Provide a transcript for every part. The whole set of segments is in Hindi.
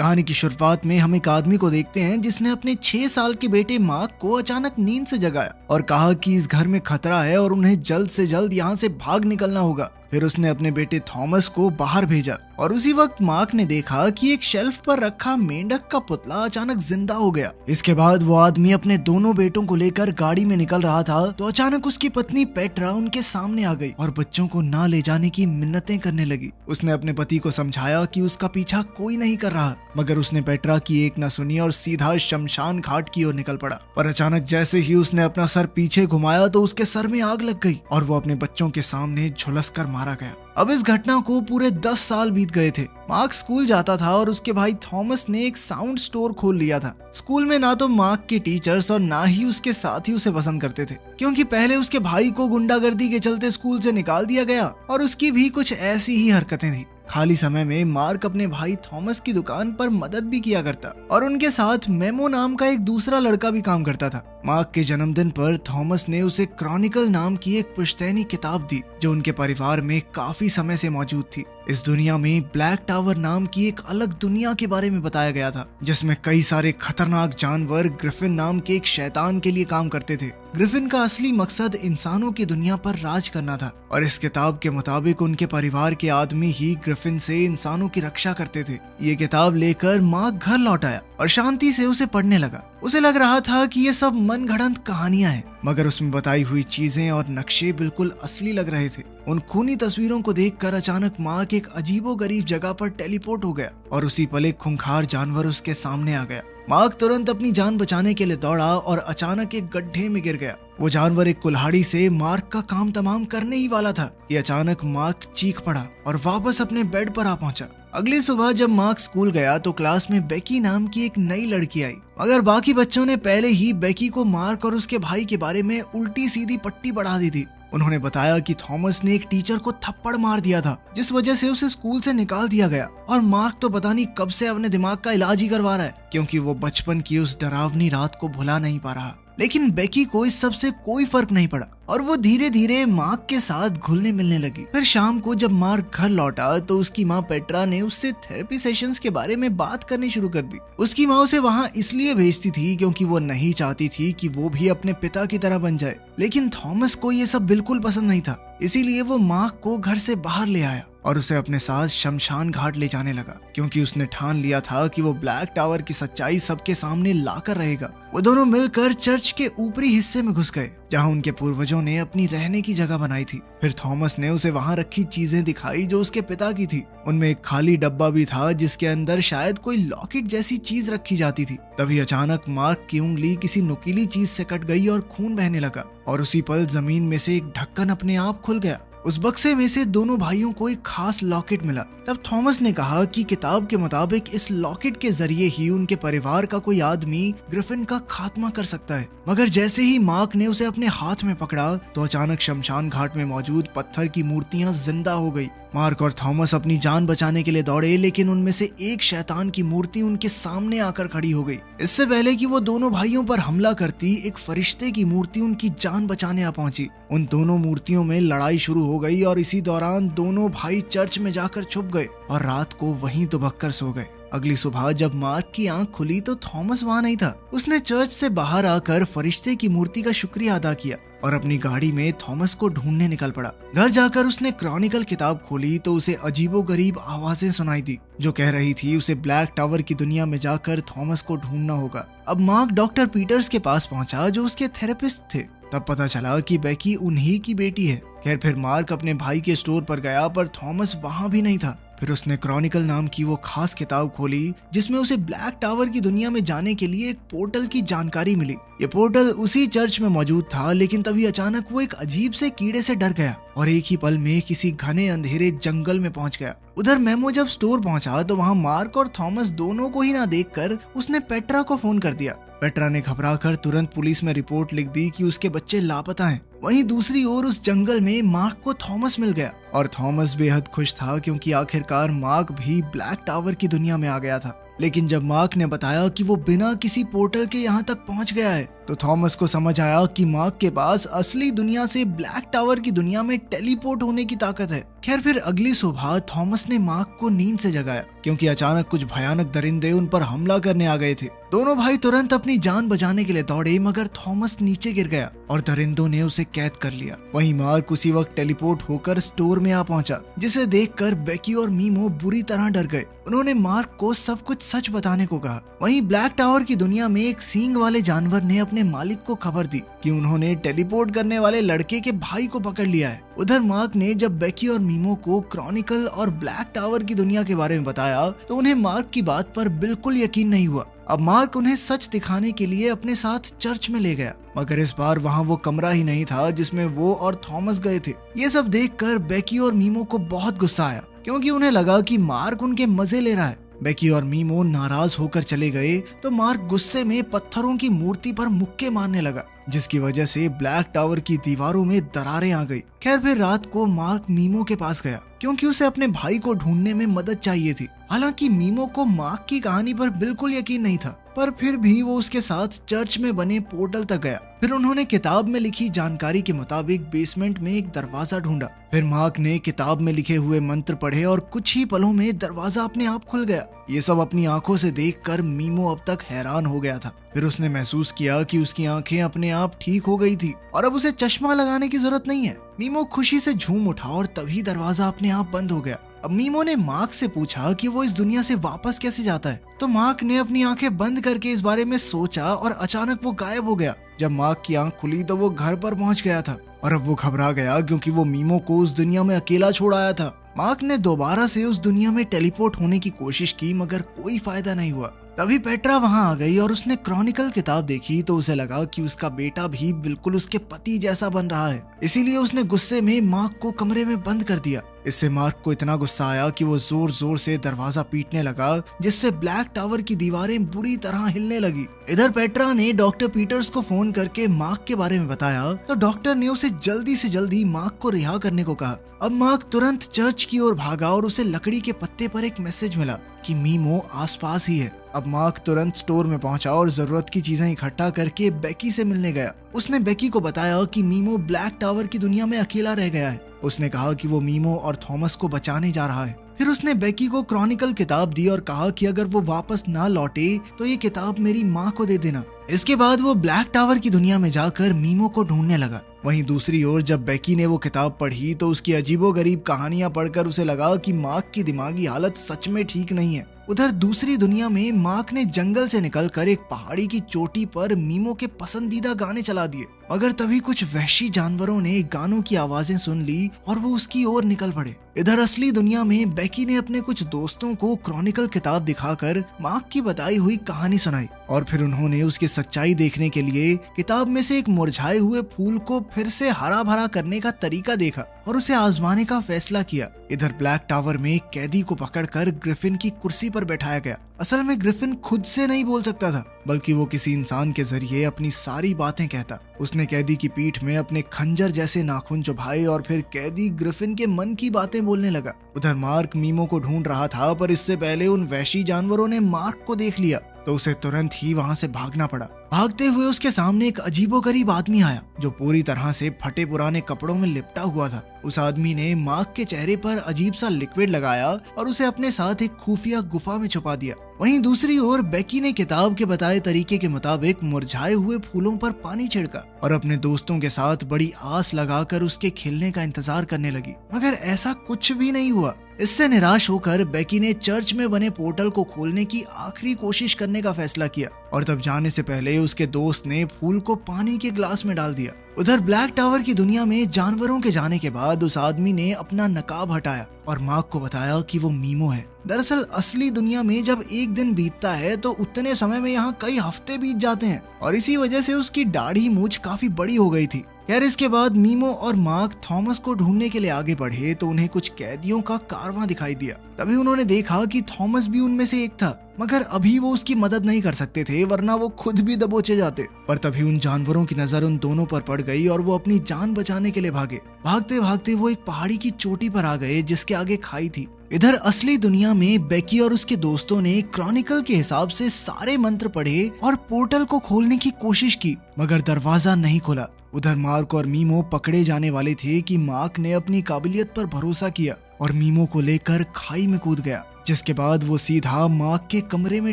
कहानी की शुरुआत में हम एक आदमी को देखते हैं जिसने अपने 6 साल के बेटे मार्क को अचानक नींद से जगाया और कहा कि इस घर में खतरा है और उन्हें जल्द से जल्द यहाँ से भाग निकलना होगा। फिर उसने अपने बेटे थॉमस को बाहर भेजा और उसी वक्त मार्क ने देखा कि एक शेल्फ पर रखा मेंढक का पुतला अचानक जिंदा हो गया। इसके बाद वो आदमी अपने दोनों बेटों को लेकर गाड़ी में निकल रहा था तो अचानक उसकी पत्नी पेट्रा उनके सामने आ गई और बच्चों को ना ले जाने की मिन्नतें करने लगी। उसने अपने पति को समझाया कि उसका पीछा कोई नहीं कर रहा, मगर उसने पेट्रा की एक न सुनी और सीधा शमशान घाट की ओर निकल पड़ा। पर अचानक जैसे ही उसने अपना सर पीछे घुमाया तो उसके सर में आग लग गई और वो अपने बच्चों के सामने झुलस कर मारा गया। अब इस घटना को पूरे 10 साल बीत गए थे। मार्क स्कूल जाता था और उसके भाई थॉमस ने एक साउंड स्टोर खोल लिया था। स्कूल में ना तो मार्क के टीचर्स और ना ही उसके साथी उसे पसंद करते थे, क्योंकि पहले उसके भाई को गुंडागर्दी के चलते स्कूल से निकाल दिया गया और उसकी भी कुछ ऐसी ही हरकतें थी। खाली समय में मार्क अपने भाई थॉमस की दुकान पर मदद भी किया करता और उनके साथ मेमो नाम का एक दूसरा लड़का भी काम करता था। मार्क के जन्मदिन पर थॉमस ने उसे क्रॉनिकल नाम की एक पुश्तैनी किताब दी जो उनके परिवार में काफी समय से मौजूद थी। इस दुनिया में ब्लैक टावर नाम की एक अलग दुनिया के बारे में बताया गया था, जिसमें कई सारे खतरनाक जानवर ग्रिफिन नाम के एक शैतान के लिए काम करते थे। ग्रिफिन का असली मकसद इंसानों की दुनिया पर राज करना था और इस किताब के मुताबिक उनके परिवार के आदमी ही ग्रिफिन से इंसानों की रक्षा करते थे। ये किताब लेकर मार्क घर लौट आया और शांति से उसे पढ़ने लगा। उसे लग रहा था कि ये सब मनगढ़ंत कहानियां हैं, मगर उसमें बताई हुई चीजें और नक्शे बिल्कुल असली लग रहे थे। उन खूनी तस्वीरों को देखकर अचानक मार्क एक अजीबोगरीब जगह पर टेलीपोर्ट हो गया और उसी पल एक खूंखार जानवर उसके सामने आ गया। मार्क तुरंत अपनी जान बचाने के लिए दौड़ा और अचानक एक गड्ढे में गिर गया। वो जानवर एक कुल्हाड़ी से मार्क का काम तमाम करने ही वाला था कि अचानक मार्क चीख पड़ा और वापस अपने बेड पर आ पहुंचा। अगली सुबह जब मार्क स्कूल गया तो क्लास में बेकी नाम की एक नई लड़की आई, मगर बाकी बच्चों ने पहले ही बेकी को मार्क और उसके भाई के बारे में उल्टी सीधी पट्टी बढ़ा दी थी। उन्होंने बताया कि थॉमस ने एक टीचर को थप्पड़ मार दिया था, जिस वजह से उसे स्कूल से निकाल दिया गया और मार्क तो पता नहीं कब से अपने दिमाग का इलाज ही करवा रहा है, क्योंकि वो बचपन की उस डरावनी रात को भुला नहीं पा रहा। लेकिन बेकी को इस सब से कोई फर्क नहीं पड़ा और वो धीरे धीरे मार्क के साथ घुलने मिलने लगी। फिर शाम को जब मार्क घर लौटा तो उसकी माँ पेट्रा ने उससे थेरेपी सेशंस के बारे में बात करनी शुरू कर दी। उसकी माँ उसे वहाँ इसलिए भेजती थी क्योंकि वो नहीं चाहती थी कि वो भी अपने पिता की तरह बन जाए, लेकिन थॉमस को ये सब बिल्कुल पसंद नहीं था। इसीलिए वो मार्क को घर से बाहर ले आया और उसे अपने साथ शमशान घाट ले जाने लगा, क्योंकि उसने ठान लिया था कि वो ब्लैक टावर की सच्चाई सबके सामने लाकर रहेगा। वो दोनों मिलकर चर्च के ऊपरी हिस्से में घुस गए जहां उनके पूर्वजों ने अपनी रहने की जगह बनाई थी। फिर थॉमस ने उसे वहां रखी चीजें दिखाई जो उसके पिता की थी। उनमें एक खाली डब्बा भी था जिसके अंदर शायद कोई लॉकेट जैसी चीज रखी जाती थी। तभी अचानक मार्क की उंगली किसी नुकीली चीज से कट गई और खून बहने लगा और उसी पल जमीन में से एक ढक्कन अपने आप खुल गया। उस बक्से में से दोनों भाइयों को एक खास लॉकेट मिला। तब थॉमस ने कहा कि किताब के मुताबिक इस लॉकेट के जरिए ही उनके परिवार का कोई आदमी ग्रिफिन का खात्मा कर सकता है। मगर जैसे ही मार्क ने उसे अपने हाथ में पकड़ा तो अचानक शमशान घाट में मौजूद पत्थर की मूर्तियां जिंदा हो गई। मार्क और थॉमस अपनी जान बचाने के लिए दौड़े, लेकिन उनमें से एक शैतान की मूर्ति उनके सामने आकर खड़ी हो गई। इससे पहले कि वो दोनों भाइयों पर हमला करती, एक फरिश्ते की मूर्ति उनकी जान बचाने आ पहुंची। उन दोनों मूर्तियों में लड़ाई शुरू हो गई और इसी दौरान दोनों भाई चर्च में जाकर छुप गए और रात को वहीं दुबककर सो गए। अगली सुबह जब मार्क की आंख खुली तो थॉमस वहां नहीं था। उसने चर्च से बाहर आकर फरिश्ते की मूर्ति का शुक्रिया अदा किया और अपनी गाड़ी में थॉमस को ढूंढने निकल पड़ा। घर जाकर उसने क्रॉनिकल किताब खोली तो उसे अजीबोगरीब आवाजें सुनाई दी जो कह रही थी उसे ब्लैक टावर की दुनिया में जाकर थॉमस को ढूंढना होगा। अब मार्क डॉक्टर पीटर्स के पास पहुंचा जो उसके थेरेपिस्ट थे। तब पता चला कि बेकी उन्हीं की बेटी है। खैर फिर मार्क अपने भाई के स्टोर पर गया पर थॉमस वहां भी नहीं था। फिर उसने क्रॉनिकल नाम की वो खास किताब खोली जिसमें उसे ब्लैक टावर की दुनिया में जाने के लिए एक पोर्टल की जानकारी मिली। ये पोर्टल उसी चर्च में मौजूद था, लेकिन तभी अचानक वो एक अजीब से कीड़े से डर गया और एक ही पल में किसी घने अंधेरे जंगल में पहुंच गया। उधर मेमो जब स्टोर पहुंचा तो वहां मार्क और थॉमस दोनों को ही ना देखकर उसने पेट्रा को फोन कर दिया। पेट्रा ने घबराकर तुरंत पुलिस में रिपोर्ट लिख दी कि उसके बच्चे लापता हैं। वहीं दूसरी ओर उस जंगल में मार्क को थॉमस मिल गया और थॉमस बेहद खुश था क्योंकि आखिरकार मार्क भी ब्लैक टावर की दुनिया में आ गया था। लेकिन जब मार्क ने बताया कि वो बिना किसी पोर्टल के यहाँ तक पहुँच गया है तो थॉमस को समझ आया कि मार्क के पास असली दुनिया से ब्लैक टावर की दुनिया में टेलीपोर्ट होने की ताकत है। खैर फिर अगली सुबह थॉमस ने मार्क को नींद से जगाया क्योंकि अचानक कुछ भयानक दरिंदे उन पर हमला करने आ गए थे। दोनों भाई तुरंत अपनी जान बचाने के लिए दौड़े मगर थॉमस नीचे गिर गया और दरिंदों ने उसे कैद कर लिया। वहीं मार्क उसी वक्त टेलीपोर्ट होकर स्टोर में आ पहुंचा, जिसे देखकर बेकी और मीमो बुरी तरह डर गए। उन्होंने मार्क को सब कुछ सच बताने को कहा। वहीं ब्लैक टावर की दुनिया में एक सींग वाले जानवर ने अपने मालिक को खबर दी कि उन्होंने टेलीपोर्ट करने वाले लड़के के भाई को पकड़ लिया है। उधर मार्क ने जब बेकी और मीमो को क्रॉनिकल और ब्लैक टावर की दुनिया के बारे में बताया तो उन्हें मार्क की बात पर बिल्कुल यकीन नहीं हुआ। अब मार्क उन्हें सच दिखाने के लिए अपने साथ चर्च में ले गया, मगर इस बार वहाँ वो कमरा ही नहीं था जिसमें वो और थॉमस गए थे। ये सब देखकर बेकी और मीमो को बहुत गुस्सा आया क्योंकि उन्हें लगा कि मार्क उनके मजे ले रहा है। बेकी और मीमो नाराज होकर चले गए तो मार्क गुस्से में पत्थरों की मूर्ति पर मुक्के मारने लगा, जिसकी वजह से ब्लैक टावर की दीवारों में दरारें आ गई। खैर फिर रात को मार्क मीमो के पास गया क्योंकि उसे अपने भाई को ढूंढने में मदद चाहिए थी। हालांकि मीमो को मार्क की कहानी पर बिल्कुल यकीन नहीं था, पर फिर भी वो उसके साथ चर्च में बने पोर्टल तक गया। फिर उन्होंने किताब में लिखी जानकारी के मुताबिक बेसमेंट में एक दरवाजा ढूंढा। फिर मार्क ने किताब में लिखे हुए मंत्र पढ़े और कुछ ही पलों में दरवाजा अपने आप खुल गया। ये सब अपनी आंखों से देखकर मीमो अब तक हैरान हो गया था। फिर उसने महसूस किया कि उसकी आंखें अपने आप ठीक हो गई थी और अब उसे चश्मा लगाने की जरूरत नहीं है। मीमो खुशी से झूम उठा और तभी दरवाजा अपने आप बंद हो गया। अब मीमो ने मार्क से पूछा कि वो इस दुनिया से वापस कैसे जाता है, तो मार्क ने अपनी आंखें बंद करके इस बारे में सोचा और अचानक वो गायब हो गया। जब मार्क की आंख खुली तो वो घर पर पहुंच गया था और अब वो घबरा गया क्योंकि वो मीमो को उस दुनिया में अकेला छोड़ आया था। मार्क ने दोबारा से उस दुनिया में टेलीपोर्ट होने की कोशिश की मगर कोई फायदा नहीं हुआ। तभी पेट्रा वहां आ गई और उसने क्रॉनिकल किताब देखी तो उसे लगा कि उसका बेटा भी बिल्कुल उसके पति जैसा बन रहा है। इसीलिए उसने गुस्से में मार्क को कमरे में बंद कर दिया। इससे मार्क को इतना गुस्सा आया कि वो जोर जोर से दरवाजा पीटने लगा, जिससे ब्लैक टावर की दीवारें बुरी तरह हिलने लगी। इधर पेट्रा ने डॉक्टर पीटर्स को फोन करके मार्क के बारे में बताया तो डॉक्टर ने उसे जल्दी से जल्दी मार्क को रिहा करने को कहा। अब मार्क तुरंत चर्च की ओर भागा और उसे लकड़ी के पत्ते पर एक मैसेज मिला कि मीमो आसपास ही है। अब मार्क तुरंत स्टोर में पहुंचा और जरूरत की चीजें इकट्ठा करके बेकी से मिलने गया। उसने बेकी को बताया कि मीमो ब्लैक टावर की दुनिया में अकेला रह गया है। उसने कहा कि वो मीमो और थॉमस को बचाने जा रहा है। फिर उसने बेकी को क्रॉनिकल किताब दी और कहा कि अगर वो वापस ना लौटे तो ये किताब मेरी माँ को दे देना। इसके बाद वो ब्लैक टावर की दुनिया में जाकर मीमो को ढूंढने लगा। वहीं दूसरी ओर जब बेकी ने वो किताब पढ़ी तो उसकी अजीबोगरीब कहानियां पढ़कर उसे लगा कि मार्क की दिमागी हालत सच में ठीक नहीं है। उधर दूसरी दुनिया में मार्क ने जंगल से निकलकर एक पहाड़ी की चोटी पर मीमो के पसंदीदा गाने चला दिए, मगर तभी कुछ वहशी जानवरों ने गानों की आवाजें सुन ली और वो उसकी ओर निकल पड़े। इधर असली दुनिया में बेकी ने अपने कुछ दोस्तों को क्रॉनिकल किताब दिखाकर मार्क की बताई हुई कहानी सुनाई और फिर उन्होंने उसकी सच्चाई देखने के लिए किताब में से एक मुरझाए हुए फूल को फिर से हरा भरा करने का तरीका देखा और उसे आजमाने का फैसला किया। इधर ब्लैक टावर में एक कैदी को पकड़कर ग्रिफिन की कुर्सी पर बैठाया गया। असल में ग्रिफिन खुद से नहीं बोल सकता था, बल्कि वो किसी इंसान के जरिए अपनी सारी बातें कहता। उसने कैदी की पीठ में अपने खंजर जैसे नाखून चुभाए और फिर कैदी ग्रिफिन के मन की बातें बोलने लगा। उधर मार्क मीमो को ढूंढ रहा था, पर इससे पहले उन वहशी जानवरों ने मार्क को देख लिया तो उसे तुरंत ही वहां से भागना पड़ा। भागते हुए उसके सामने एक अजीबोगरीब आदमी आया जो पूरी तरह से फटे पुराने कपड़ों में लिपटा हुआ था। उस आदमी ने मार्क के चेहरे पर अजीब सा लिक्विड लगाया और उसे अपने साथ एक खुफिया गुफा में छुपा दिया। वहीं दूसरी ओर बेकी ने किताब के बताए तरीके के मुताबिक मुरझाए हुए फूलों पर पानी छिड़का और अपने दोस्तों के साथ बड़ी आस लगाकर उसके खिलने का इंतजार करने लगी, मगर ऐसा कुछ भी नहीं हुआ। इससे निराश होकर बेकी ने चर्च में बने पोर्टल को खोलने की आखिरी कोशिश करने का फैसला किया और तब जाने से पहले उसके दोस्त ने फूल को पानी के ग्लास में डाल दिया। उधर ब्लैक टावर की दुनिया में जानवरों के जाने के बाद उस आदमी ने अपना नकाब हटाया और मार्क को बताया कि वो मीमो है। दरअसल असली दुनिया में जब एक दिन बीतता है तो उतने समय में यहाँ कई हफ्ते बीत जाते हैं और इसी वजह से उसकी दाढ़ी मूंछ काफी बड़ी हो गई थी। यार इसके बाद मीमो और मार्क थॉमस को ढूंढने के लिए आगे बढ़े तो उन्हें कुछ कैदियों का कारवां दिखाई दिया। तभी उन्होंने देखा कि थॉमस भी उनमें से एक था, मगर अभी वो उसकी मदद नहीं कर सकते थे वरना वो खुद भी दबोचे जाते। पर तभी उन जानवरों की नजर उन दोनों पर पड़ गई और वो अपनी जान बचाने के लिए भागे। भागते भागते वो एक पहाड़ी की चोटी पर आ गए जिसके आगे खाई थी। इधर असली दुनिया में बेकी और उसके दोस्तों ने क्रॉनिकल के हिसाब से सारे मंत्र पढ़े और पोर्टल को खोलने की कोशिश की, मगर दरवाजा नहीं खुला। उधर मार्क और मीमो पकड़े जाने वाले थे कि मार्क ने अपनी काबिलियत पर भरोसा किया और मीमो को लेकर खाई में कूद गया, जिसके बाद वो सीधा मार्क के कमरे में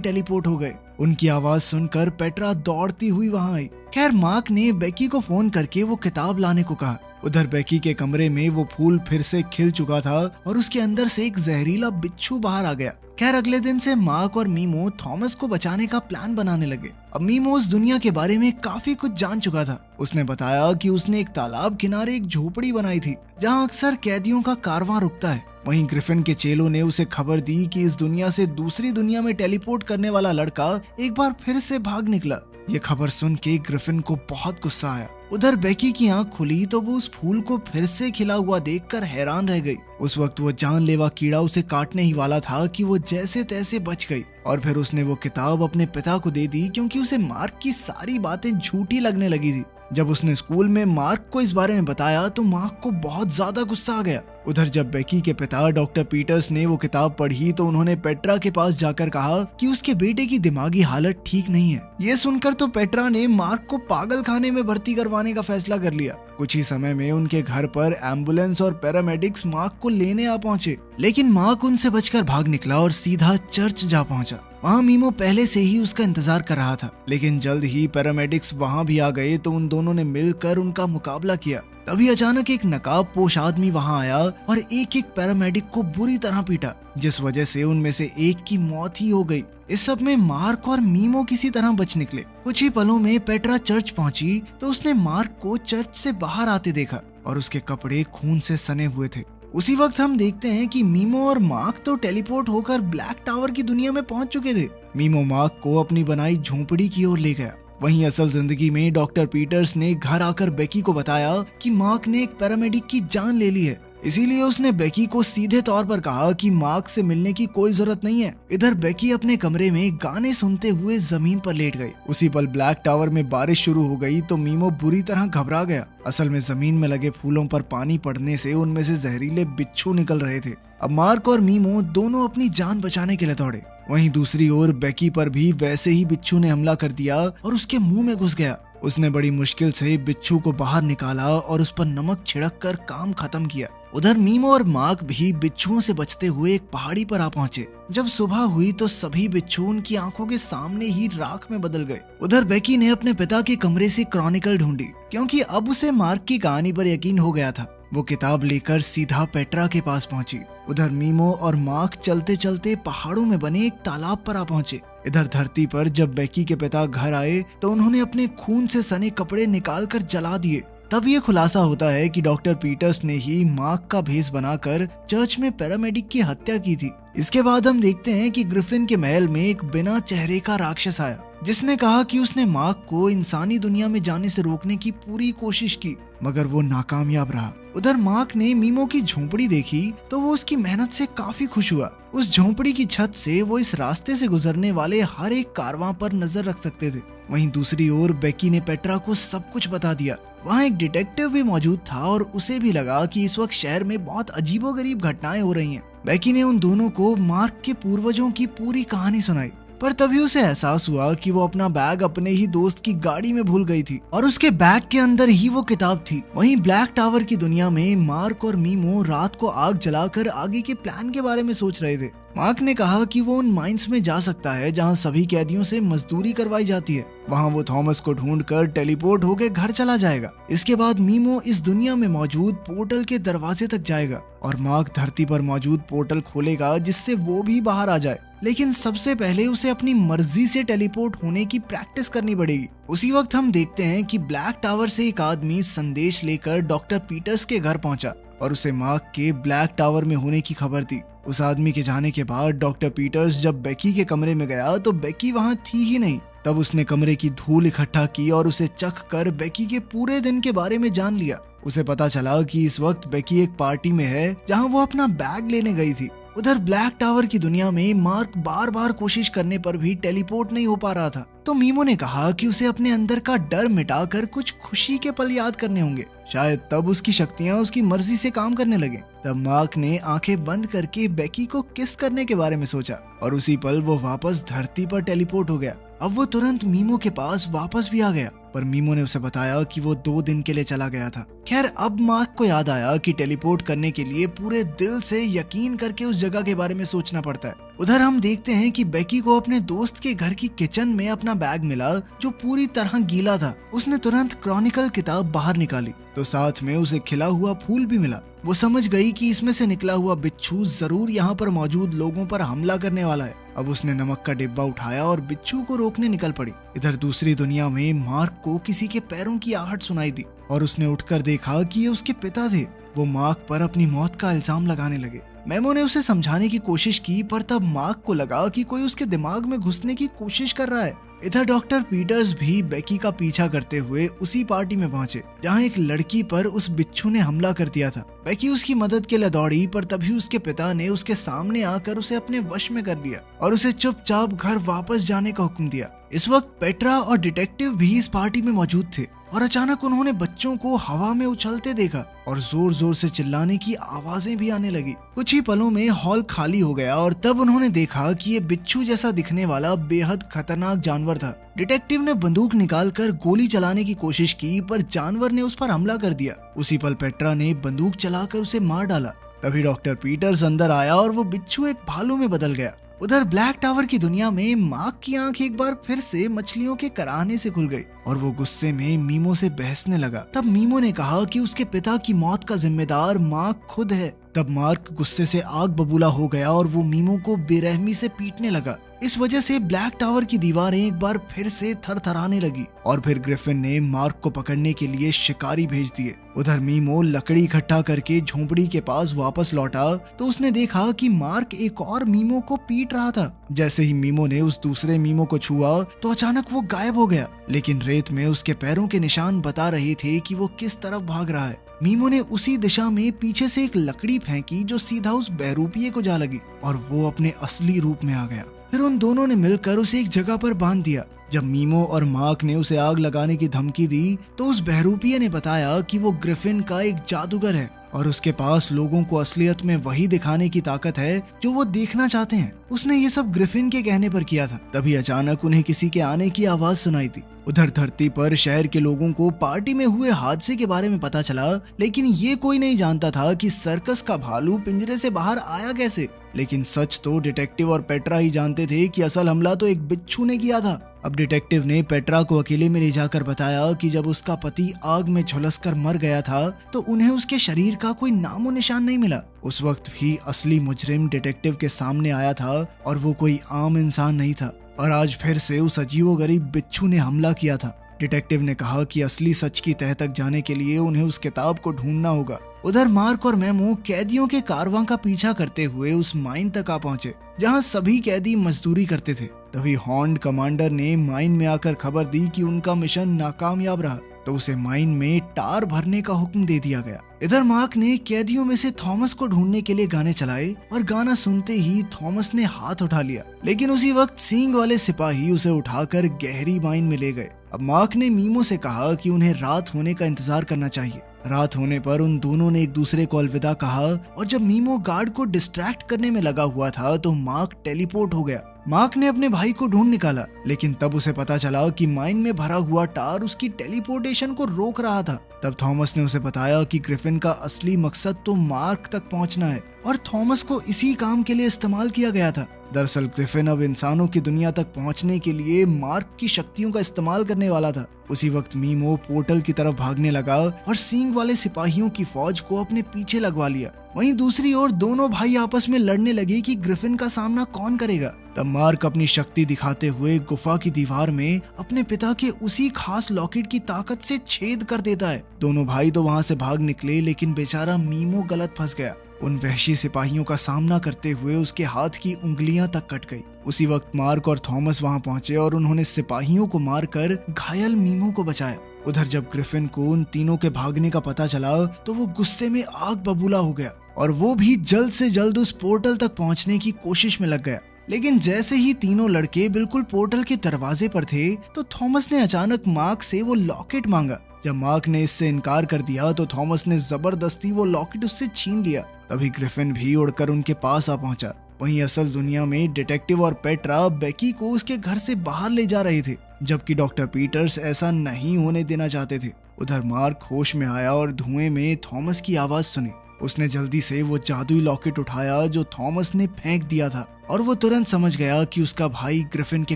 टेलीपोर्ट हो गए। उनकी आवाज सुनकर पेट्रा दौड़ती हुई वहां आई। खैर मार्क ने बेकी को फोन करके वो किताब लाने को कहा। उधर बेकी के कमरे में वो फूल फिर से खिल चुका था और उसके अंदर से एक जहरीला बिच्छू बाहर आ गया। खैर अगले दिन से मार्क और मीमो थॉमस को बचाने का प्लान बनाने लगे। अब मीमो उस दुनिया के बारे में काफी कुछ जान चुका था। उसने बताया कि उसने एक तालाब किनारे एक झोपड़ी बनाई थी जहां अक्सर कैदियों का कारवां रुकता है। वहीं ग्रिफिन के चेलों ने उसे खबर दी कि इस दुनिया से दूसरी दुनिया में टेलीपोर्ट करने वाला लड़का एक बार फिर से भाग निकला। ये खबर सुन के ग्रिफिन को बहुत गुस्सा आया। उधर बेकी की आंख खुली तो वो उस फूल को फिर से खिला हुआ देखकर हैरान रह गई। उस वक्त वो जानलेवा कीड़ा उसे काटने ही वाला था कि वो जैसे तैसे बच गई और फिर उसने वो किताब अपने पिता को दे दी क्योंकि उसे मार्क की सारी बातें झूठी लगने लगी थी। जब उसने स्कूल में मार्क को इस बारे में बताया तो मार्क को बहुत ज्यादा गुस्सा आ गया। उधर जब बेकी के पिता डॉक्टर पीटर्स ने वो किताब पढ़ी तो उन्होंने पेट्रा के पास जाकर कहा कि उसके बेटे की दिमागी हालत ठीक नहीं है। ये सुनकर तो पेट्रा ने मार्क को पागल खाने में भर्ती करवाने का फैसला कर लिया। कुछ ही समय में उनके घर पर एम्बुलेंस और पैरामेडिक्स मार्क को लेने आ पहुंचे, लेकिन मार्क उनसे बचकर भाग निकला और सीधा चर्च जा पहुंचा। वहाँ मीमो पहले से ही उसका इंतजार कर रहा था, लेकिन जल्द ही पैरामेडिक्स वहाँ भी आ गए तो उन दोनों ने मिलकर उनका मुकाबला किया। तभी अचानक एक नकाब पोश आदमी वहाँ आया और एक एक पैरामेडिक को बुरी तरह पीटा, जिस वजह से उनमें से एक की मौत ही हो गई। इस सब में मार्क और मीमो किसी तरह बच निकले। कुछ ही पलों में पेट्रा चर्च पहुंची तो उसने मार्क को चर्च से बाहर आते देखा और उसके कपड़े खून से सने हुए थे। उसी वक्त हम देखते हैं कि मीमो और मार्क तो टेलीपोर्ट होकर ब्लैक टावर की दुनिया में पहुंच चुके थे। मीमो मार्क को अपनी बनाई झोंपड़ी की ओर ले गया। वहीं असल जिंदगी में डॉक्टर पीटर्स ने घर आकर बेकी को बताया कि मार्क ने एक पैरामेडिक की जान ले ली है। इसीलिए उसने बेकी को सीधे तौर पर कहा कि मार्क से मिलने की कोई जरूरत नहीं है। इधर बेकी अपने कमरे में गाने सुनते हुए जमीन पर लेट गई। उसी पल ब्लैक टावर में बारिश शुरू हो गई तो मीमो बुरी तरह घबरा गया। असल में जमीन में लगे फूलों पर पानी पड़ने से उनमें से जहरीले बिच्छू निकल रहे थे। अब मार्क और मीमो दोनों अपनी जान बचाने के लिए दौड़े। वहीं दूसरी ओर बेकी पर भी वैसे ही बिच्छू ने हमला कर दिया और उसके मुंह में घुस गया। उसने बड़ी मुश्किल से बिच्छू को बाहर निकाला और उस पर नमक छिड़क कर काम खत्म किया। उधर मीमो और मार्क भी बिच्छुओं से बचते हुए एक पहाड़ी पर आ पहुंचे। जब सुबह हुई तो सभी बिच्छू उनकी आंखों के सामने ही राख में बदल गए। उधर बेकी ने अपने पिता के कमरे से क्रॉनिकल ढूंढी क्योंकि अब उसे मार्क की कहानी पर यकीन हो गया था। वो किताब लेकर सीधा पेट्रा के पास पहुंची। उधर मीमो और मार्क चलते चलते पहाड़ों में बने एक तालाब पर आ पहुंचे। इधर धरती पर जब बेकी के पिता घर आए तो उन्होंने अपने खून से सने कपड़े निकालकर जला दिए। तब ये खुलासा होता है कि डॉक्टर पीटर्स ने ही मार्क का भेष बनाकर चर्च में पैरामेडिक की हत्या की थी। इसके बाद हम देखते हैं कि ग्रिफिन के महल में एक बिना चेहरे का राक्षस आया जिसने कहा कि उसने मार्क को इंसानी दुनिया में जाने से रोकने की पूरी कोशिश की, मगर वो नाकामयाब रहा। उधर मार्क ने मीमो की झोंपड़ी देखी तो वो उसकी मेहनत से काफी खुश हुआ। उस झोंपड़ी की छत से वो इस रास्ते से गुजरने वाले हर एक कारवां पर नजर रख सकते थे। वहीं दूसरी ओर बेकी ने पेट्रा को सब कुछ बता दिया। वहाँ एक डिटेक्टिव भी मौजूद था और उसे भी लगा कि इस वक्त शहर में बहुत अजीबोगरीब घटनाएं हो रही हैं। बेकी ने उन दोनों को मार्क के पूर्वजों की पूरी कहानी सुनाई, पर तभी उसे एहसास हुआ कि वो अपना बैग अपने ही दोस्त की गाड़ी में भूल गई थी और उसके बैग के अंदर ही वो किताब थी। वहीं ब्लैक टावर की दुनिया में मार्क और मीमो रात को आग जलाकर आगे के प्लान के बारे में सोच रहे थे। मार्क ने कहा कि वो उन माइंस में जा सकता है जहां सभी कैदियों से मजदूरी करवाई जाती है। वहां वो थॉमस को ढूंढकर टेलीपोर्ट होकर घर चला जाएगा। इसके बाद मीमो इस दुनिया में मौजूद पोर्टल के दरवाजे तक जाएगा और मार्क धरती पर मौजूद पोर्टल खोलेगा जिससे वो भी बाहर आ जाए। लेकिन सबसे पहले उसे अपनी मर्जी से टेलीपोर्ट होने की प्रैक्टिस करनी पड़ेगी। उसी वक्त हम देखते हैं कि ब्लैक टावर से एक आदमी संदेश लेकर डॉक्टर पीटर्स के घर पहुंचा और उसे मार्क के ब्लैक टावर में होने की खबर दी। उस आदमी के जाने के बाद डॉक्टर पीटर्स जब बेकी के कमरे में गया तो बेकी वहां थी ही नहीं। तब उसने कमरे की धूल इकट्ठा की और उसे चख कर बेकी के पूरे दिन के बारे में जान लिया। उसे पता चला कि इस वक्त बेकी एक पार्टी में है जहां वो अपना बैग लेने गई थी। उधर ब्लैक टावर की दुनिया में मार्क बार बार कोशिश करने पर भी टेलीपोर्ट नहीं हो पा रहा था, तो मीमो ने कहा कि उसे अपने अंदर का डर मिटाकर कुछ खुशी के पल याद करने होंगे। शायद तब उसकी शक्तियां उसकी मर्जी से काम करने लगे। तब मार्क ने आंखें बंद करके बेकी को किस करने के बारे में सोचा और उसी पल वो वापस धरती पर टेलीपोर्ट हो गया। अब वो तुरंत मीमो के पास वापस भी आ गया, पर मीमो ने उसे बताया कि वो 2 दिन के लिए चला गया था। खैर, अब मार्क को याद आया कि टेलीपोर्ट करने के लिए पूरे दिल से यकीन करके उस जगह के बारे में सोचना पड़ता है। उधर हम देखते हैं कि बेकी को अपने दोस्त के घर की किचन में अपना बैग मिला जो पूरी तरह गीला था। उसने तुरंत क्रॉनिकल किताब बाहर निकाली तो साथ में उसे खिला हुआ फूल भी मिला। वो समझ गई कि इसमें से निकला हुआ बिच्छू जरूर यहाँ पर मौजूद लोगों पर हमला करने वाला है। अब उसने नमक का डिब्बा उठाया और बिच्छू को रोकने निकल पड़ी। इधर दूसरी दुनिया में मार्क को किसी के पैरों की आहट सुनाई दी और उसने उठकर देखा कि ये उसके पिता थे। वो मार्क पर अपनी मौत का इल्जाम लगाने लगे। मेमो ने उसे समझाने की कोशिश की, पर तब मार्क को लगा कि कोई उसके दिमाग में घुसने की कोशिश कर रहा है। इधर डॉक्टर पीटर्स भी बेकी का पीछा करते हुए उसी पार्टी में पहुंचे जहां एक लड़की पर उस बिच्छू ने हमला कर दिया था। बेकी उसकी मदद के लिए दौड़ी, पर तभी उसके पिता ने उसके सामने आकर उसे अपने वश में कर लिया और उसे चुपचाप घर वापस जाने का हुक्म दिया। इस वक्त पेट्रा और डिटेक्टिव भी इस पार्टी में मौजूद थे और अचानक उन्होंने बच्चों को हवा में उछलते देखा और जोर जोर से चिल्लाने की आवाजें भी आने लगी। कुछ ही पलों में हॉल खाली हो गया और तब उन्होंने देखा कि ये बिच्छू जैसा दिखने वाला बेहद खतरनाक जानवर था। डिटेक्टिव ने बंदूक निकालकर गोली चलाने की कोशिश की, पर जानवर ने उस पर हमला कर दिया। उसी पल पेट्रा ने बंदूक चलाकर उसे मार डाला। तभी डॉक्टर पीटर्स अंदर आया और वो बिच्छू एक भालू में बदल गया। उधर ब्लैक टावर की दुनिया में मार्क की आंख एक बार फिर से मछलियों के कराहने से खुल गई और वो गुस्से में मीमो से बहसने लगा। तब मीमो ने कहा कि उसके पिता की मौत का जिम्मेदार मार्क खुद है। तब मार्क गुस्से से आग बबूला हो गया और वो मीमो को बेरहमी से पीटने लगा। इस वजह से ब्लैक टावर की दीवारें एक बार फिर से थरथराने लगी और फिर ग्रिफिन ने मार्क को पकड़ने के लिए शिकारी भेज दिए। उधर मीमो लकड़ी इकट्ठा करके झोंपड़ी के पास वापस लौटा तो उसने देखा कि मार्क एक और मीमो को पीट रहा था। जैसे ही मीमो ने उस दूसरे मीमो को छुआ तो अचानक वो गायब हो गया, लेकिन रेत में उसके पैरों के निशान बता रहे थे कि वो किस तरफ भाग रहा है। मीमो ने उसी दिशा में पीछे से एक लकड़ी फेंकी जो सीधा उस बहरूपिये को जा लगी और वो अपने असली रूप में आ गया। फिर उन दोनों ने मिलकर उसे एक जगह पर बांध दिया। जब मीमो और मार्क ने उसे आग लगाने की धमकी दी तो उस बहरूपिये ने बताया कि वो ग्रिफिन का एक जादूगर है और उसके पास लोगों को असलियत में वही दिखाने की ताकत है जो वो देखना चाहते हैं। उसने ये सब ग्रिफिन के कहने पर किया था। तभी अचानक उन्हें किसी के आने की आवाज सुनाई दी। उधर धरती पर शहर के लोगों को पार्टी में हुए हादसे के बारे में पता चला, लेकिन ये कोई नहीं जानता था कि सर्कस का भालू पिंजरे से बाहर आया कैसे। लेकिन सच तो डिटेक्टिव और पेट्रा ही जानते थे कि असल हमला तो एक बिच्छू ने किया था। अब डिटेक्टिव ने पेट्रा को अकेले में ले जाकर बताया कि जब उसका पति आग में झुलसकर मर गया था तो उन्हें उसके शरीर का कोई नामो निशान नहीं मिला। उस वक्त भी असली मुजरिम डिटेक्टिव के सामने आया था और वो कोई आम इंसान नहीं था और आज फिर से उस अजीबोगरीब बिच्छू ने हमला किया था। डिटेक्टिव ने कहा कि असली सच की तह तक जाने के लिए उन्हें उस किताब को ढूंढना होगा। उधर मार्क और मेमो कैदियों के कारवां का पीछा करते हुए उस माइन तक आ पहुंचे जहां सभी कैदी मजदूरी करते थे। तभी हॉर्न कमांडर ने माइन में आकर खबर दी कि उनका मिशन नाकामयाब रहा, तो उसे माइन में टार भरने का हुक्म दे दिया गया। इधर मार्क ने कैदियों में से थॉमस को ढूंढने के लिए गाने चलाए और गाना सुनते ही थॉमस ने हाथ उठा लिया, लेकिन उसी वक्त सींग वाले सिपाही उसे उठाकर गहरी माइन में ले गए। अब मार्क ने मीमो से कहा कि उन्हें रात होने का इंतजार करना चाहिए। रात होने पर उन दोनों ने एक दूसरे को अलविदा कहा और जब मीमो गार्ड को डिस्ट्रैक्ट करने में लगा हुआ था तो मार्क टेलीपोर्ट हो गया। मार्क ने अपने भाई को ढूंढ निकाला, लेकिन तब उसे पता चला कि माइन में भरा हुआ टार उसकी टेलीपोर्टेशन को रोक रहा था। तब थॉमस ने उसे बताया कि ग्रिफिन का असली मकसद तो मार्क तक पहुंचना है और थॉमस को इसी काम के लिए इस्तेमाल किया गया था। दरअसल ग्रिफिन अब इंसानों की दुनिया तक पहुंचने के लिए मार्क की शक्तियों का इस्तेमाल करने वाला था। उसी वक्त मीमो पोर्टल की तरफ भागने लगा और सींग वाले सिपाहियों की फौज को अपने पीछे लगवा लिया। वहीं दूसरी ओर दोनों भाई आपस में लड़ने लगे कि ग्रिफिन का सामना कौन करेगा। तब मार्क अपनी शक्ति दिखाते हुए गुफा की दीवार में अपने पिता के उसी खास लॉकेट की ताकत से छेद कर देता है। दोनों भाई तो वहां से भाग निकले, लेकिन बेचारा मीमो गलत फंस गया। उन वहशी सिपाहियों का सामना करते हुए उसके हाथ की उंगलियां तक कट गई। उसी वक्त मार्क और थॉमस वहां पहुंचे और उन्होंने सिपाहियों को मारकर घायल मीमो को बचाया। उधर जब ग्रिफिन को उन तीनों के भागने का पता चला तो वो गुस्से में आग बबूला हो गया और वो भी जल्द से जल्द उस पोर्टल तक पहुंचने की कोशिश में लग गया। लेकिन जैसे ही तीनों लड़के बिल्कुल पोर्टल के दरवाजे पर थे तो थॉमस ने अचानक मार्क से वो लॉकेट मांगा। जब मार्क ने इससे इनकार कर दिया तो थॉमस ने जबरदस्ती वो लॉकेट उससे छीन लिया। तभी ग्रिफिन भी उड़कर उनके पास आ पहुंचा। वहीं असल दुनिया में डिटेक्टिव और पेट्रा बेकी को उसके घर से बाहर ले जा रहे थे, जबकि डॉक्टर पीटर्स ऐसा नहीं होने देना चाहते थे। उधर मार्क होश में आया और धुएं में थॉमस की आवाज सुनी। उसने जल्दी से वो जादुई लॉकेट उठाया जो थॉमस ने फेंक दिया था और वो तुरंत समझ गया कि उसका भाई ग्रिफिन के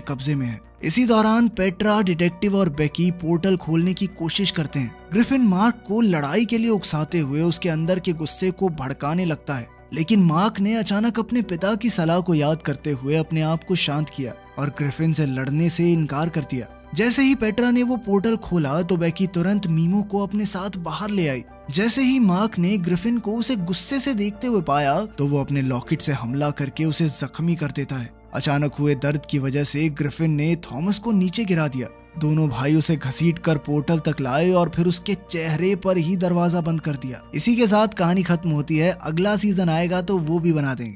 कब्जे में है। इसी दौरान पेट्रा, डिटेक्टिव और बेकी पोर्टल खोलने की कोशिश करते हैं। ग्रिफिन मार्क को लड़ाई के लिए उकसाते हुए उसके अंदर के गुस्से को भड़काने लगता है, लेकिन मार्क ने अचानक अपने पिता की सलाह को याद करते हुए अपने आप को शांत किया और ग्रिफिन से लड़ने से इनकार कर दिया। जैसे ही पेट्रा ने वो पोर्टल खोला तो बेकी तुरंत मीमो को अपने साथ बाहर ले आई। जैसे ही मार्क ने ग्रिफिन को उसे गुस्से से देखते हुए पाया तो वो अपने लॉकेट से हमला करके उसे जख्मी कर देता है। अचानक हुए दर्द की वजह से ग्रिफिन ने थॉमस को नीचे गिरा दिया। दोनों भाई उसे घसीटकर पोर्टल तक लाए और फिर उसके चेहरे पर ही दरवाजा बंद कर दिया। इसी के साथ कहानी खत्म होती है। अगला सीजन आएगा तो वो भी बना देंगे।